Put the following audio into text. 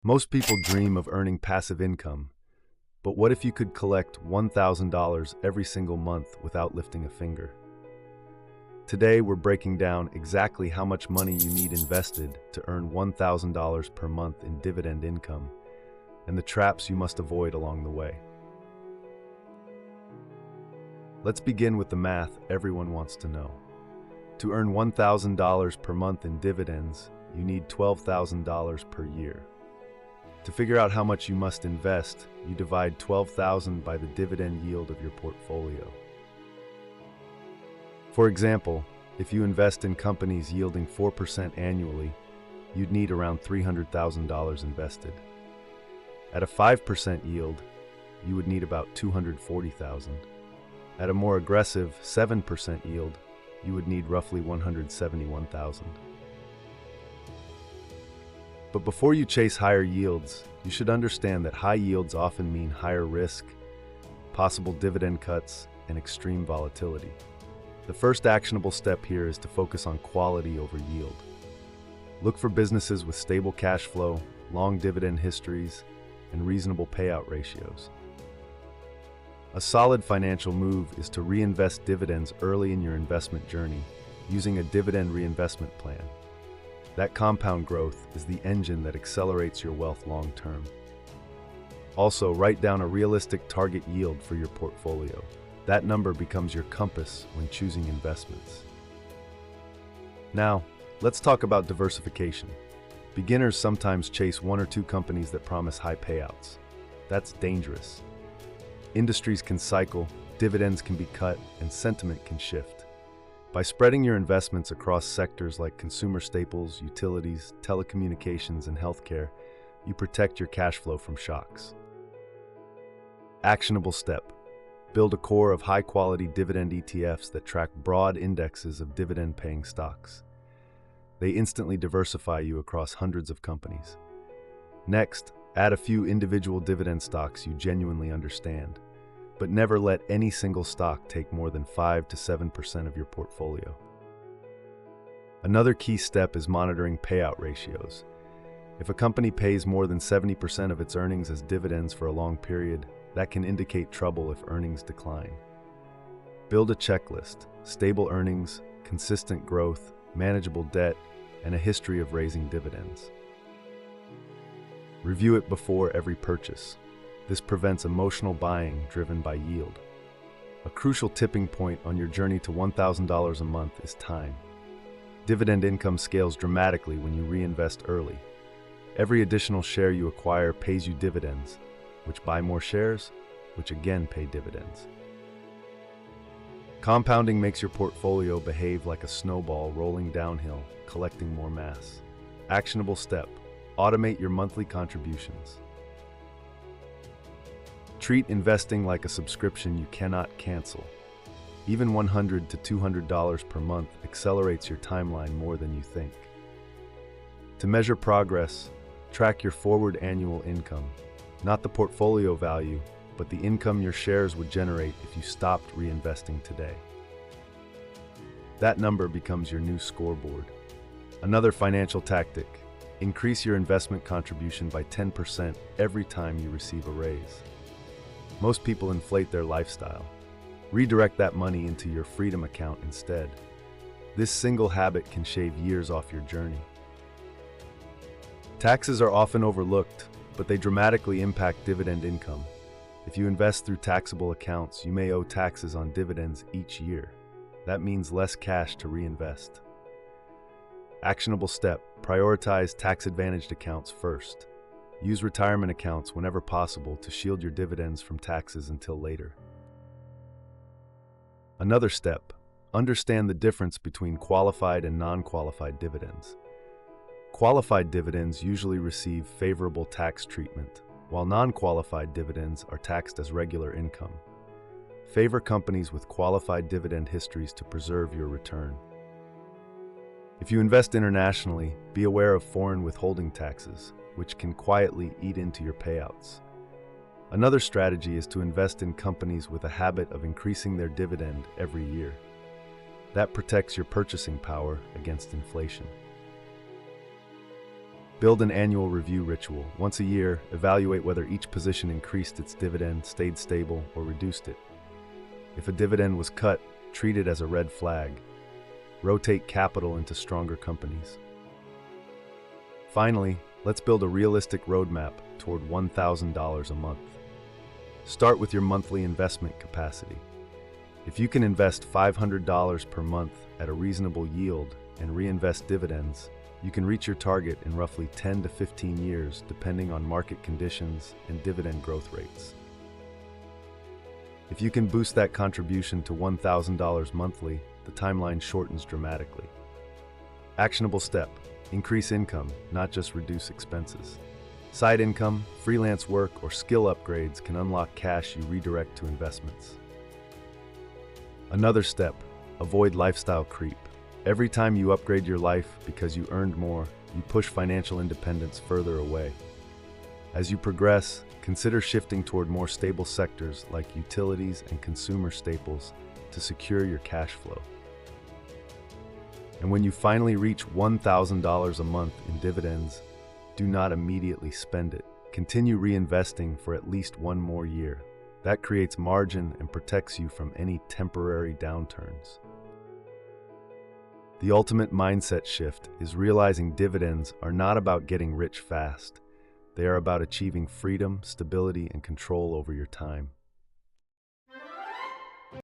Most people dream of earning passive income, but what if you could collect $1,000 every single month without lifting a finger? Today, we're breaking down exactly how much money you need invested to earn $1,000 per month in dividend income and the traps you must avoid along the way. Let's begin with the math everyone wants to know. To earn $1,000 per month in dividends, you need $12,000 per year. To figure out how much you must invest, you divide $12,000 by the dividend yield of your portfolio. For example, if you invest in companies yielding 4% annually, you'd need around $300,000 invested. At a 5% yield, you would need about $240,000. At a more aggressive 7% yield, you would need roughly $171,000. But before you chase higher yields, you should understand that high yields often mean higher risk, possible dividend cuts, and extreme volatility. The first actionable step here is to focus on quality over yield. Look for businesses with stable cash flow, long dividend histories, and reasonable payout ratios. A solid financial move is to reinvest dividends early in your investment journey using a dividend reinvestment plan. That compound growth is the engine that accelerates your wealth long term. Also, write down a realistic target yield for your portfolio. That number becomes your compass when choosing investments. Now, let's talk about diversification. Beginners sometimes chase one or two companies that promise high payouts. That's dangerous. Industries can cycle, dividends can be cut, and sentiment can shift. By spreading your investments across sectors like consumer staples, utilities, telecommunications, and healthcare, you protect your cash flow from shocks. Actionable step: build a core of high-quality dividend ETFs that track broad indexes of dividend-paying stocks. They instantly diversify you across hundreds of companies. Next, add a few individual dividend stocks you genuinely understand, but never let any single stock take more than 5 to 7% of your portfolio. Another key step is monitoring payout ratios. If a company pays more than 70% of its earnings as dividends for a long period, that can indicate trouble if earnings decline. Build a checklist: stable earnings, consistent growth, manageable debt, and a history of raising dividends. Review it before every purchase. This prevents emotional buying driven by yield. A crucial tipping point on your journey to $1,000 a month is time. Dividend income scales dramatically when you reinvest early. Every additional share you acquire pays you dividends, which buy more shares, which again pay dividends. Compounding makes your portfolio behave like a snowball rolling downhill, collecting more mass. Actionable step: automate your monthly contributions. Treat investing like a subscription you cannot cancel. Even $100 to $200 per month accelerates your timeline more than you think. To measure progress, track your forward annual income, not the portfolio value, but the income your shares would generate if you stopped reinvesting today. That number becomes your new scoreboard. Another financial tactic: increase your investment contribution by 10% every time you receive a raise. Most people inflate their lifestyle. Redirect that money into your Freedom account instead. This single habit can shave years off your journey. Taxes are often overlooked, but they dramatically impact dividend income. If you invest through taxable accounts, you may owe taxes on dividends each year. That means less cash to reinvest. Actionable step: prioritize tax-advantaged accounts first. Use retirement accounts whenever possible to shield your dividends from taxes until later. Another step: understand the difference between qualified and non-qualified dividends. Qualified dividends usually receive favorable tax treatment, while non-qualified dividends are taxed as regular income. Favor companies with qualified dividend histories to preserve your return. If you invest internationally, be aware of foreign withholding taxes, which can quietly eat into your payouts. Another strategy is to invest in companies with a habit of increasing their dividend every year. That protects your purchasing power against inflation. Build an annual review ritual. Once a year, evaluate whether each position increased its dividend, stayed stable, or reduced it. If a dividend was cut, treat it as a red flag. Rotate capital into stronger companies. Finally, let's build a realistic roadmap toward $1,000 a month. Start with your monthly investment capacity. If you can invest $500 per month at a reasonable yield and reinvest dividends, you can reach your target in roughly 10 to 15 years, depending on market conditions and dividend growth rates. If you can boost that contribution to $1,000 monthly, the timeline shortens dramatically. Actionable step: increase income, not just reduce expenses. Side income, freelance work, or skill upgrades can unlock cash you redirect to investments. Another step: avoid lifestyle creep. Every time you upgrade your life because you earned more, you push financial independence further away. As you progress, consider shifting toward more stable sectors like utilities and consumer staples to secure your cash flow. And when you finally reach $1,000 a month in dividends, do not immediately spend it. Continue reinvesting for at least one more year. That creates margin and protects you from any temporary downturns. The ultimate mindset shift is realizing dividends are not about getting rich fast. They are about achieving freedom, stability, and control over your time.